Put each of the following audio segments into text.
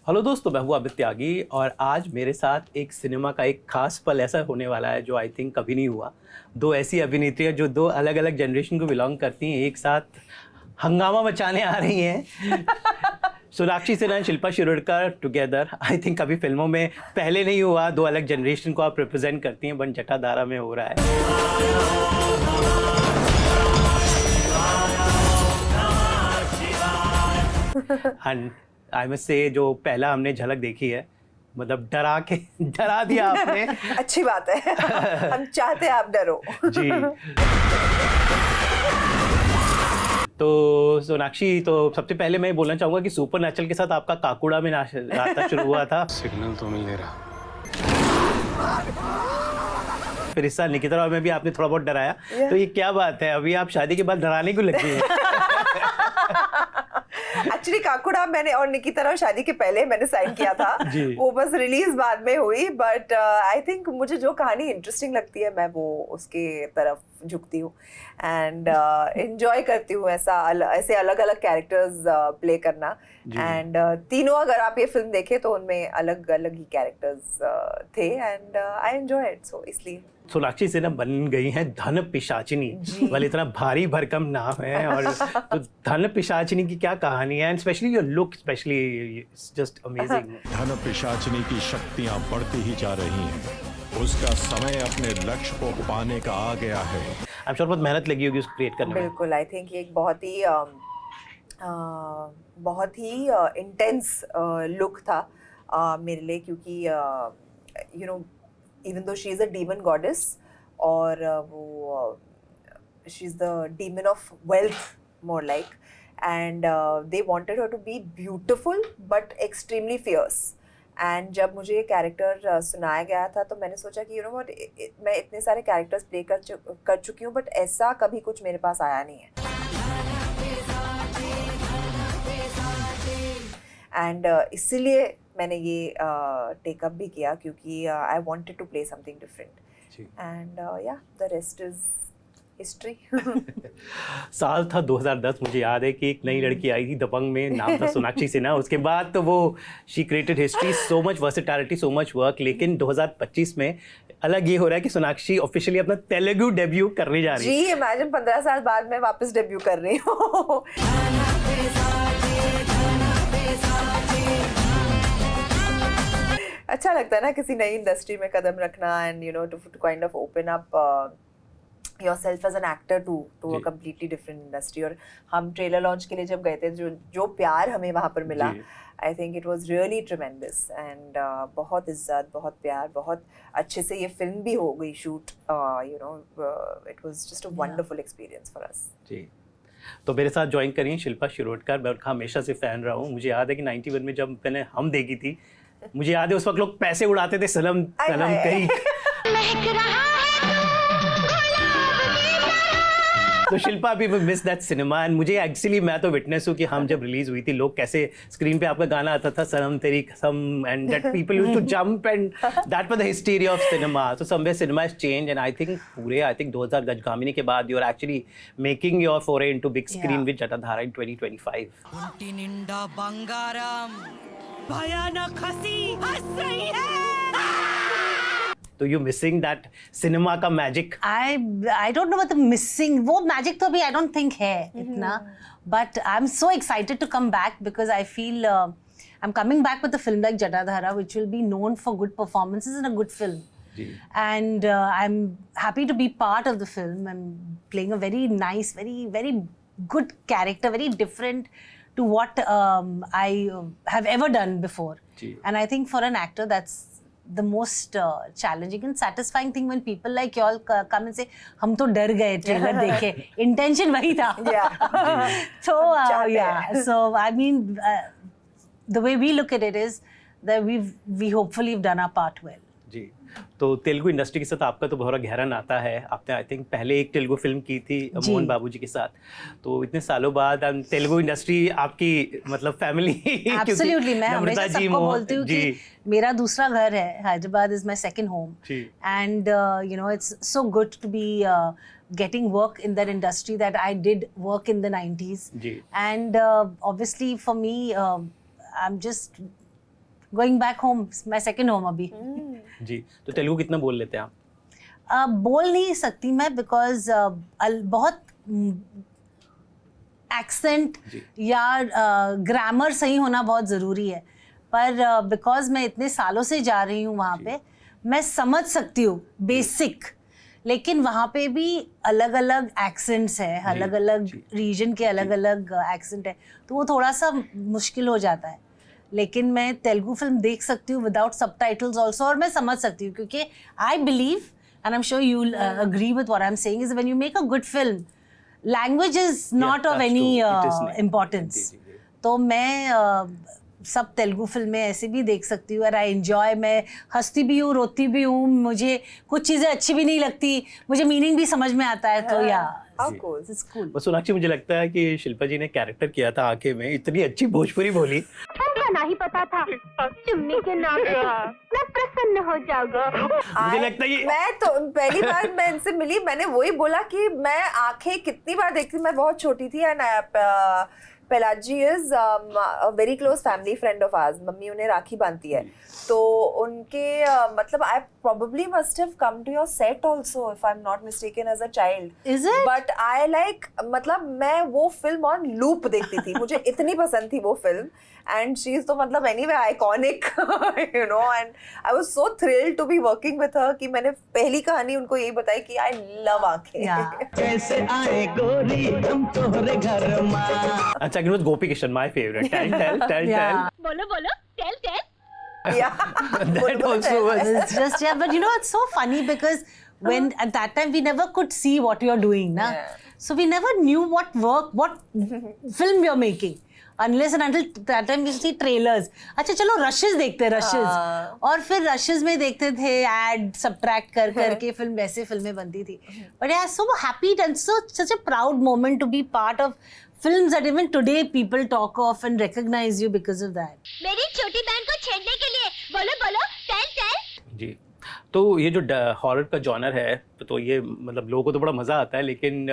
Hello दोस्तों, मैं हूँ अमित त्यागी और आज मेरे साथ एक सिनेमा का एक खास पल ऐसा होने वाला है जो आई थिंक कभी नहीं हुआ। दो ऐसी अभिनेत्रियाँ जो दो अलग अलग जनरेशन को बिलोंग करती हैं, एक साथ हंगामा मचाने आ रही हैं। Sonakshi Sinha and Shilpa Shirodkar together. I think कभी फिल्मों में पहले नहीं हुआ। दो अलग जनरेशन को आप रिप्रेजेंट करती हैं, बन जटाधारा में हो रहा है। एंड आई मस्ट से जो पहला हमने झलक देखी है, मतलब डरा दिया आपने। अच्छी बात है। हम चाहते हैं आप डरो। जी। तो सोनाक्षी, तो सबसे पहले मैं बोलना चाहूंगा कि सुपर नेचुरल के साथ आपका काकुड़ा में नाता शुरू हुआ था। सिग्नल तो मिल नहीं रहा। फिर इस साल निकिता राव में भी आपने थोड़ा बहुत डराया। तो ये क्या बात है, अभी आप शादी के बाद डराने क्यों लग गई हैं? एक्चुअली काकुड़ा मैंने और निकिता राव शादी के पहले मैंने साइन किया था। वो बस रिलीज बाद में हुई, बट आई थिंक मुझे जो कहानी इंटरेस्टिंग लगती है मैं वो उसके तरफ झुकती हूँ एंड एंजॉय करती हूँ ऐसे अलग अलग कैरेक्टर्स प्ले करना। एंड तीनों अगर आप ये फिल्म देखें तो उनमें अलग अलग ही कैरेक्टर्स थे एंड आई एंजॉय इट, सो इसलिए सोनाक्षी सिन्हा बन गई हैं धन पिशाचिनी। वाले इतना भारी भरकम नाम है। और तो धन पिशाचिनी की क्या कहानी है, and specially your look specially just amazing. धन पिशाचिनी की शक्तियां बढ़ती ही जा रही हैं। उसका समय अपने लक्ष्य को पाने का आ गया है। आई एम श्योर बहुत मेहनत लगी होगी उसको क्रिएट करने में। बिल्कुल, आई थिंक ये एक बहुत ही इंटेंस लुक था मेरे लिए, क्योंकि you know even though she is a demon goddess, और वो she is the demon of wealth more like, and they wanted her to be beautiful but extremely fierce. and जब मुझे ये कैरेक्टर सुनाया गया था तो मैंने सोचा कि you know what, मैं इतने सारे कैरेक्टर्स प्ले कर चुकी हूँ, बट ऐसा कभी कुछ मेरे पास आया नहीं है। एंड इसीलिए मैंने ये टेकअप भी किया, क्योंकि I wanted to play something different and yeah the rest is history. साल था 2010। मुझे याद है कि एक नई लड़की आई थी दबंग में, नाम था सोनाक्षी सिन्हा। उसके बाद तो वो she created history, so much versatility, so much work. लेकिन 2025 में अलग ये हो रहा है कि सोनाक्षी ऑफिशियली अपना तेलुगु डेब्यू करने जा रही है। जी, इमेजिन 15 साल बाद मैं वापस डेब्यू कर रही हूँ। अच्छा लगता है ना किसी नई इंडस्ट्री में कदम रखना, and you know to kind of open up yourself as an actor to a completely different industry. और हम ट्रेलर लॉन्च के लिए जब गए थे, जो प्यार हमें वहाँ पर मिला, I think it was really ट्रेमेंडस and बहुत इज्जत, बहुत प्यार, बहुत अच्छे से ये फिल्म भी हो गई shoot. You know it was just a wonderful experience for us. जी। तो मेरे साथ ज्वाइन करिए शिल्पा शिरोडकर। मैं उनका हमेशा से फ़ैन रहा हूँ। मुझे याद है कि 91 में जब मैंने हम देखी थी, मुझे याद है उस वक्त लोग पैसे उड़ाते थे सनम कहीं। तो शिल्पा भी मिस दैट सिनेमा। एंड मुझे एक्चुअली, मैं तो विटनेस हूँ कि हम जब रिलीज हुई थी, लोग कैसे स्क्रीन पे आपका गाना आता था Sanam Teri Kasam, and that people used to jump, and that was the hysteria of cinema. So somewhere cinema has change, and I think 2000 Gajagamini के बाद you are actually making your foray into big screen with Jatadhara in 2025। उनकी निंदा बंगारम भयानक हंसी हंस रही है। तो यू मिसिंग दैट सिनेमा का magic? I don't know what the missing, वो मैजिक तो अभी I don't think है इतना, but I'm so excited to come back because I feel I'm coming back with a film like Jatadhara, which will be known for good performances and a good film. And I'm happy to be part of the film. I'm playing a very nice, very, very good character, very different to what I have ever done before. And I think for an actor, that's the most challenging and satisfying thing when people like you all come and say, हम तो डर गए trailer देखे। Intention वही था। So yeah, so I mean, the way we look at it is that we hopefully have done our part well. जी। तो Telugu industry के साथ आपका तो बहुत गहरा नाता है। आपने आई थिंक पहले एक तेलुगु फिल्म की थी मोहन बाबू जी के साथ। तो इतने सालों बाद तेलुगु इंडस्ट्री आपकी मतलब फैमिली। एब्सोल्युटली, मैं हमेशा सबको बोलती हूँ कि मेरा दूसरा घर है, Hyderabad is my second home, and you know it's so good to be getting work in that industry that I did work in the 90s. And obviously for me, I'm just going back home, my second home अभी. जी, तो तेलुगु कितना बोल लेते हैं आप? बोल नहीं सकती मैं बिकॉज बहुत एक्सेंट या ग्रामर सही होना बहुत ज़रूरी है, पर बिकॉज मैं इतने सालों से जा रही हूँ वहाँ पे, मैं समझ सकती हूँ बेसिक, लेकिन वहाँ पे भी अलग अलग एक्सेंट्स है, अलग अलग रीजन के अलग अलग एक्सेंट है, तो वो थोड़ा सा मुश्किल हो जाता है. लेकिन मैं तेलुगु फिल्म देख सकती हूँ विदाउट सबटाइटल्स ऑल्सो, और मैं समझ सकती हूँ क्योंकि I believe and I'm sure you'll agree with what I'm saying, is when you make a good film, language is not of that's any true. It is not. importance. जी. तो मैं सब तेलुगु फिल्में ऐसे भी देख सकती हूँ, और आई एंजॉय, मैं हंसती भी हूँ, रोती भी हूँ, मुझे कुछ चीज़ें अच्छी भी नहीं लगती, मुझे मीनिंग भी समझ में आता है, तो या Of course. It's cool. बस सोनाक्षी, मुझे लगता है कि शिल्पा जी ने कैरेक्टर किया था आंखें में, इतनी अच्छी भोजपुरी बोली. नहीं पता था चुम्मी के नाम पे मैं प्रसन्न हो जाऊंगा. मुझे लगता है ये मैं तो पहली बार मैं इनसे मिली, मैंने वही बोला कि मैं आंखें कितनी बार देखती थी, मैं बहुत छोटी थी. And Pelaji is a very close family friend of ours. Mummy उन्हें राखी बांधती है, तो उनके मतलब I probably must have come to your set also if I'm not mistaken as a child. Is it? But I like, मतलब मैं वो film on loop देखती थी, मुझे इतनी पसंद थी वो फिल्म. And she's तो मतलब anyway iconic, you know, and I was so thrilled to be working with her कि मैंने पहली कहानी उनको यही बताई कि I love आंखें. कैसे आए गोरी हम तोहरे घर माँ. अच्छा, it was Gopi Kishan, my favorite. Tell. Yeah. बोलो बोलो tell Yeah. That also was. It's just, yeah, but you know, it's so funny because when at that time we never could see what you're doing, na? Yeah. So we never knew what work, what film you're making. Unless and until that time we see trailers. अच्छा चलो rushes देखते हैं, rushes. और फिर rushes में देखते थे ad subtract करके फिल्म, वैसे फिल्में बनती थी. But yeah, so happy and such a proud moment to be part of films that even today people talk of and recognize you because of that. मेरी छोटी बहन को छेड़ने के लिए बोलो बोलो टेल. जी, तो ये जो हॉरर का जॉनर है, तो ये मतलब लोगों को तो बड़ा मज़ा आता है, लेकिन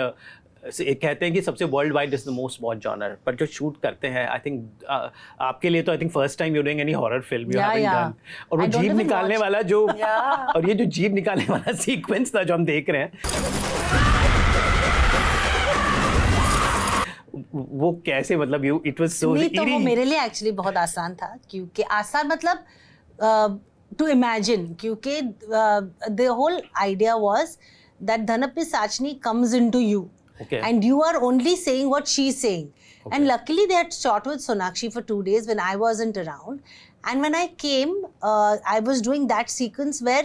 एक कहते हैं कि सबसे world wide is the most watch genre, पर जो शूट करते हैं, आई थिंक आपके लिए तो I think first time you doing any horror film you haven't done, और वो जीभ निकालने वाला जो और ये जो जीभ निकालने वाला सीक्वेंस था जो हम देख रहे हैं, वो कैसे, मतलब यू इट वाज सो नहीं, तो वो मेरे लिए एक्चुअली बहुत आसान था, क्योंकि आसान मतलब टू इमेजिन, क्योंकि the whole idea was that धनप पिशाचनी comes into you. Okay. And you are only saying what she's saying. Okay. And luckily they had shot with Sonakshi for 2 days when I wasn't around. And when I came, I was doing that sequence where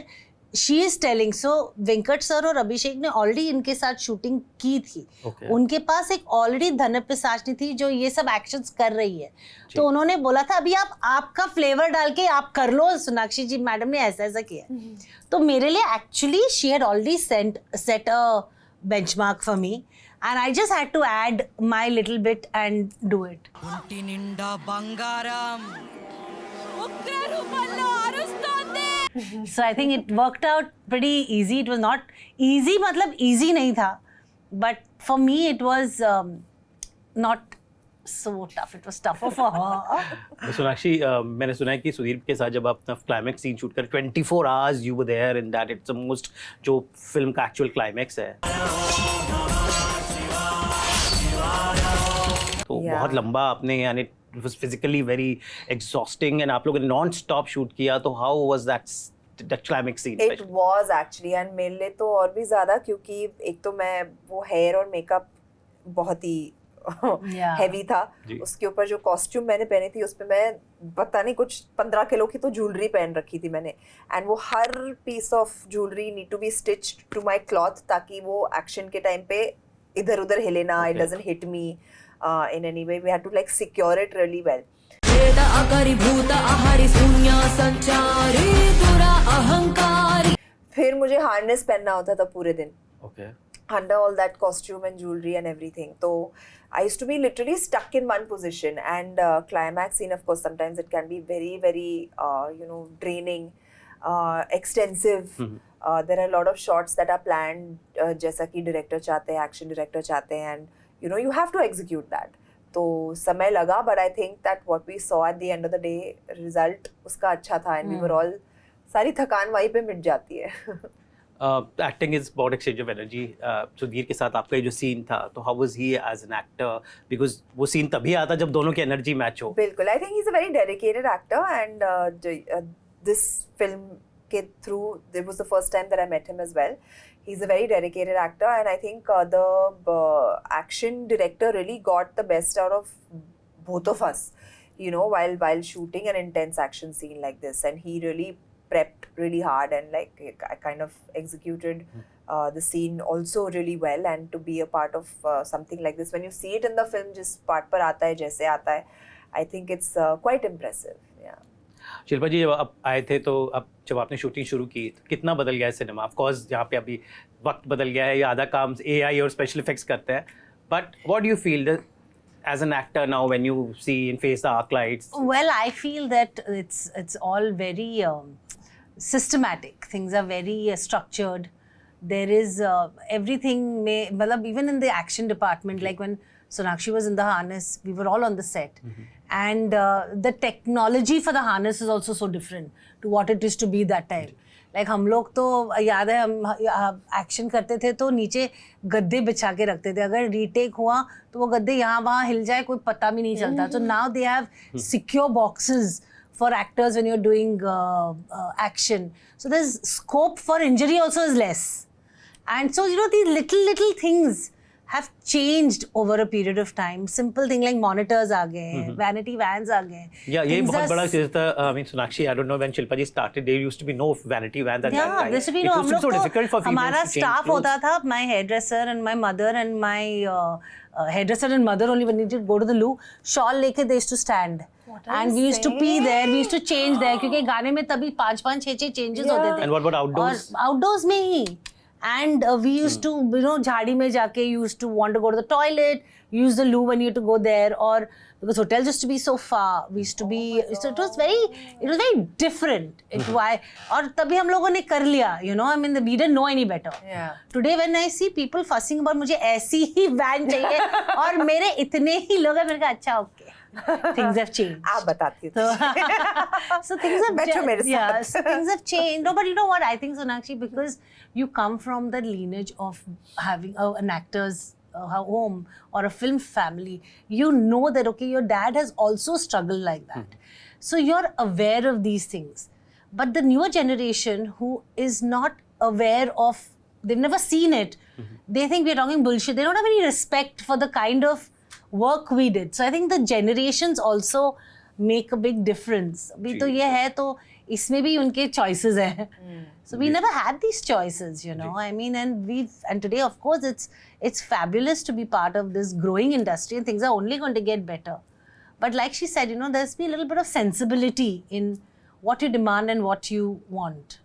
she is telling. So Venkat sir और अभिषेक ने already इनके साथ shooting की थी. Okay. उनके पास एक already धनप पिशाचनी थी जो ये सब actions कर रही है. तो उन्होंने बोला था अभी आप आपका flavor डाल के आप कर लो, सोनाक्षी जी मैडम ने ऐसा ऐसा किया. तो मेरे लिए actually she had already set a benchmark for me. And I just had to add my little bit and do it. ఒంటి నిండా బంగారం ఉగ్ర రూపంలో అరుస్తోంది. So I think it worked out pretty easy. It was not easy, मतलब easy नहीं था, but for me it was not so tough. It was tougher for her. Sonakshi, मैंने सुना है कि सुधीर के साथ जब आप अपना क्लाइमैक्स सीन शूट कर 24 hours you were there in that, it's the most जो फिल्म का एक्चुअल क्लाइमैक्स है, तो बहुत लंबा आपने, यानी it was physically very exhausting, and आप लोगों ने नॉन स्टॉप शूट किया, तो how was that climax scene? It was actually, and मेरे लिए तो और भी ज़्यादा, क्योंकि एक तो मैं वो हेयर और मेकअप बहुत ही हैवी था, उसके ऊपर जो कॉस्ट्यूम मैंने पहनी थी उस पे मैं पता नहीं कुछ 15 किलो की तो ज्वेलरी पहन रखी थी मैंने, एंड वो हर piece of jewellery need to be stitched to my cloth ताकि वो एक्शन के टाइम पे इधर उधर हिले ना, it doesn't hit me in any way. We had to like secure it really well. फिर मुझे हार्नेस पहनना होता था पूरे दिन. Okay. Under all that costume and jewelry and everything. So I used to be literally stuck in one position, and climax scene, of course, sometimes it can be very, very, draining, extensive. There are a lot of shots that are planned, जैसा कि director चाहते हैं, action director चाहते हैं, and you have to execute that. तो समय लगा, but I think that what we saw at the end of the day, result उसका अच्छा था, and we were all, सारी थकान वहीं पे मिट जाती है. एक्टिंग इज बहुत एक्सचेंज ऑफ एनर्जी. सुधीर के साथ आपका ये जो सीन था, तो how was he as an actor, because वो सीन तभी आता जब दोनों की एनर्जी मैच हो. बिल्कुल, I think he's a very dedicated actor, and this film के through, it was the first time that I met him as well. He's a very dedicated actor, and I think the action director really got the best out of both of us, you know, while shooting an intense action scene like this, and he really prepped really hard, and like I kind of executed the scene also really well, and to be a part of something like this, when you see it in the film, जिस part पर आता है जैसे आता है, I think it's quite impressive. Yeah. Shilpa जी, जब आप आए थे तो अब जब आपने शूटिंग शुरू की तो कितना बदल गया है सिनेमा? ऑफ कोर्स जहाँ पे अभी वक्त बदल गया है, या आधा काम AI और स्पेशल इफेक्ट्स करते हैं, but what do you feel as an actor now when you see and face the arc lights? Well, I feel that it's all very systematic. Things are very structured. There is everything. Matlab, even in the action department, like when Sonakshi was in the harness, we were all on the set. And the technology for the harness is also so different to what it used to be that time. Like हम लोग तो याद है, हम action करते थे तो नीचे गद्दे बिछा के रखते थे, अगर रीटेक हुआ तो वो गद्दे यहाँ वहाँ हिल जाए कोई पता भी नहीं चलता. So now they have secure boxes for actors when you're doing action. So there's scope for injury also is less. And so, you know, these little things have changed over a period of time. Simple thing like monitors आ गए हैं, vanity vans आ गए हैं. Yeah, ये Things बहुत are बड़ा चीज़ था. I mean, Sonakshi, I don't know when Shilpa ji started, there used to be no vanity vans at that Yeah, time. there should be It no. used हम to be so लोग difficult for तो females हमारा to change staff clothes. होता था, my hairdresser and my mother and my hairdresser and mother only when we did go to the loo, shawl लेके they used to stand. And we used to pee there, we used to change there, क्योंकि गाने में तभी 5-5, 6-6 changes होते थे. And what about outdoors? और outdoors में ही. And we used to, you know, झाड़ी में जाके used to want to go to the toilet, use the loo when you had to go there, or because hotels used to be so far, we used to be, so it was very different. It why, और तभी हम लोगों ने कर लिया, you know, I mean, we didn't know any better. Yeah. Today when I see people fussing about मुझे ऐसी ही van चाहिए और मेरे इतने ही लोग हैं, मैंने कहा अच्छा okay. Things have changed. आप बताती हो. So things have बैठो मेरे yeah, साथ. so things have changed. No, but you know what? I think, Sonakshi, because you come from the lineage of having an actor's home or a film family, you know that, okay, your dad has also struggled like that. So you're aware of these things. But the newer generation who is not aware of, they've never seen it, they think we're talking bullshit. They don't have any respect for the kind of work we did. So I think the generations also make a big difference. अभी तो ये है तो इसमें भी उनके choices हैं. So we never had these choices, you know. I mean, and today, of course, it's fabulous to be part of this growing industry, and things are only going to get better. But like she said, you know, there's be a little bit of sensibility in what you demand and what you want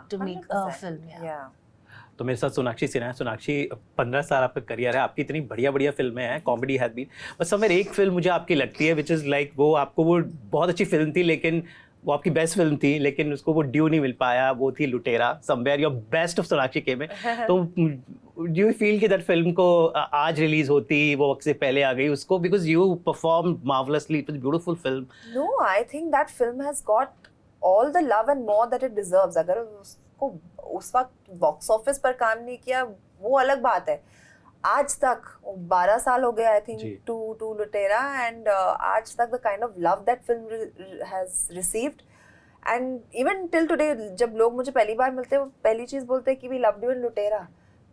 to make a 100%. film. Yeah. तो मेरे साथ सोनाक्षी सिन्हा है. सोनाक्षी, 15 साल आपका career है, आपकी इतनी बढ़िया फिल्में हैं, कॉमेडी हैज बीन, बस समवेयर एक फिल्म मुझे आपकी लगती है विच इज़ लाइक वो आपको वो बहुत अच्छी फिल्म थी, लेकिन वो आपकी बेस्ट फिल्म थी, लेकिन उसको वो ड्यू नहीं मिल पाया, वो थी Lootera. Somewhere your best of Sonakshi came in. तो डू यू फील कि दैट फिल्म को आज रिलीज होती, वो वक्त से पहले आ गई उसको, because you perform marvellously, it was beautiful film. No, I think that film has got all the love and more that it deserves. अगर उसको उस वक्त बॉक्स ऑफिस पर काम नहीं किया वो अलग बात है. आज तक 12 साल हो गए आई थिंक टू लुटेरा, एंड आज तक the kind of love that film has received, and even till today जब लोग मुझे पहली बार मिलते हैं वो पहली चीज बोलते हैं कि वी लव्ड यू इन लुटेरा.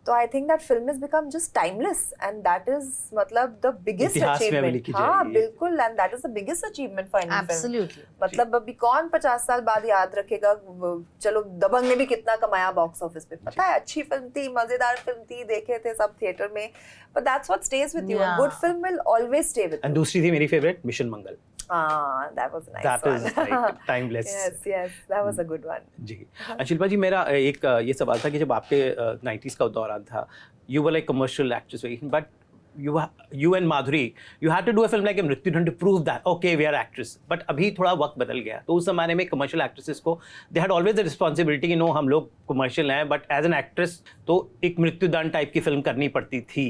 तो I think that film is become just timeless, and that is मतलब द बिगेस्ट अचीवमेंट. हाँ बिल्कुल, and that is the biggest achievement for any film. Absolutely. मतलब अभी कौन 50 साल बाद याद रखेगा, चलो दबंग ने भी कितना कमाया बॉक्स ऑफिस पे, पता है अच्छी फिल्म थी, मजेदार फिल्म थी, देखे थे सब थिएटर में, but that's what stage with you. Yeah. Good film will always stay with and दूसरी थी मेरी favourite, mission Mangal. that was a nice That one. is like timeless. yes, that was a good one. जी. शिल्पा जी, मेरा एक ये सवाल था कि जब आपके 90s का दौरान था, you were like commercial actress, but you and Madhuri, you had to do a film like Mrityudand to prove that okay we are actress. But अभी थोड़ा वक्त बदल गया, तो उस ज़माने में commercial actresses को they had always the responsibility कि no हम लोग commercial हैं, but as an actress तो एक मृत्युदंड टाइप की फिल्म करनी पड़ती थी.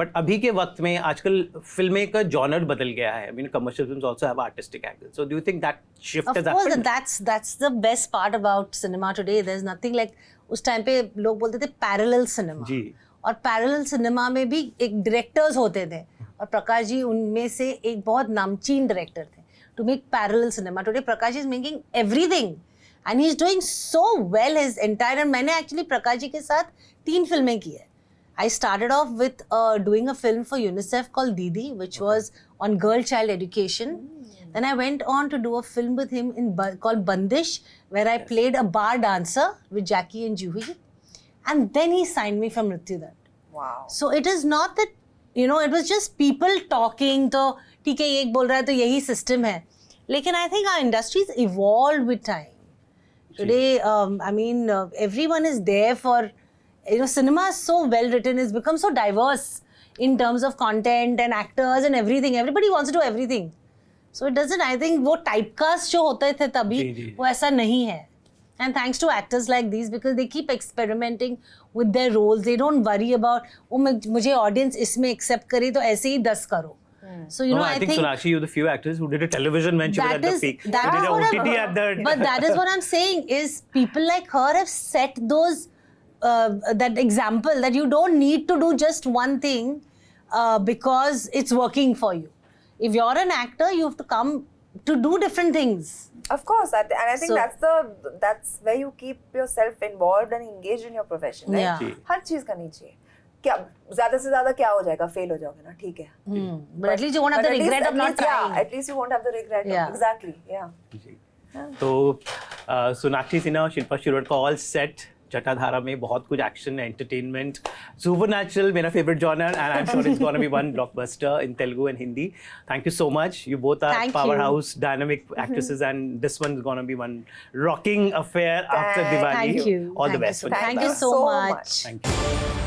बट अभी के वक्त में आजकल फिल्में का जॉनर बदल गया है. I mean, commercial films also have artistic angles. So do you think that shift Of has course, happened? that's the best part about cinema today. There's nothing like उस टाइम पे लोग बोलते थे पैरेलल सिनेमा. जी. और parallel cinema में भी एक directors होते थे और प्रकाश जी उनमें से एक बहुत नामचीन डायरेक्टर थे to make parallel cinema. Today Prakash is making everything and he is doing so well his entire. मैंने एक्चुअली प्रकाश जी के साथ 3 फिल्में की है. I started off with doing a film for UNICEF called Didi, which was on girl child education. Then I went on to do a film with him called Bandish, where I played a bar dancer with Jackie and Juhi. And then he signed me for Mrithyudan. Wow. So it is not that, you know, it was just people talking. तो ठीक है ये एक बोल रहा है तो यही system है. लेकिन I think our industries evolved with time. Today, I mean, everyone is there for, you know, cinema is so well written, it's become so diverse in terms of content and actors and everything. Everybody wants to do everything. So it doesn't, I think वो typecast जो होते थे तभी वो ऐसा नहीं है. And thanks to actors like these because they keep experimenting with their roles. They don't worry about मुझे audience इसमें accept करे तो ऐसे ही 10 करो. So you know, I think Sonakshi, you're the few actors who did a television when she was at the peak. That Who is did a what OTT at the. But that is what I'm saying is people like her have set those that example that you don't need to do just one thing because it's working for you. If you're an actor, you have to come to do different things. Of course, and I think So- that's where you keep yourself involved and engaged in your profession, right? Yeah. जी. हर चीज करनी चाहिए. क्या ज्यादा से ज्यादा क्या हो जाएगा? फेल हो जाओगे ना, ठीक है. But at least you won't have But the at regret least- of not at least, trying. Yeah, at least you won't have the regret. Yeah. Exactly. Yeah. जी. तो सोनाक्षी सिन्हा और शिल्पा शिरोड का ऑल सेट जटाधारा में बहुत कुछ एक्शन एंटरटेनमेंट सुपरनैचुरल मेरा favourite genre and I am sure it's gonna be one blockbuster in Telugu and Hindi. Thank you so much. You both are Thank you. powerhouse dynamic actresses and this one's going to be one rocking affair after Diwali. Thank you. All the Thank best you for so- you. Thank you so much. Thank you.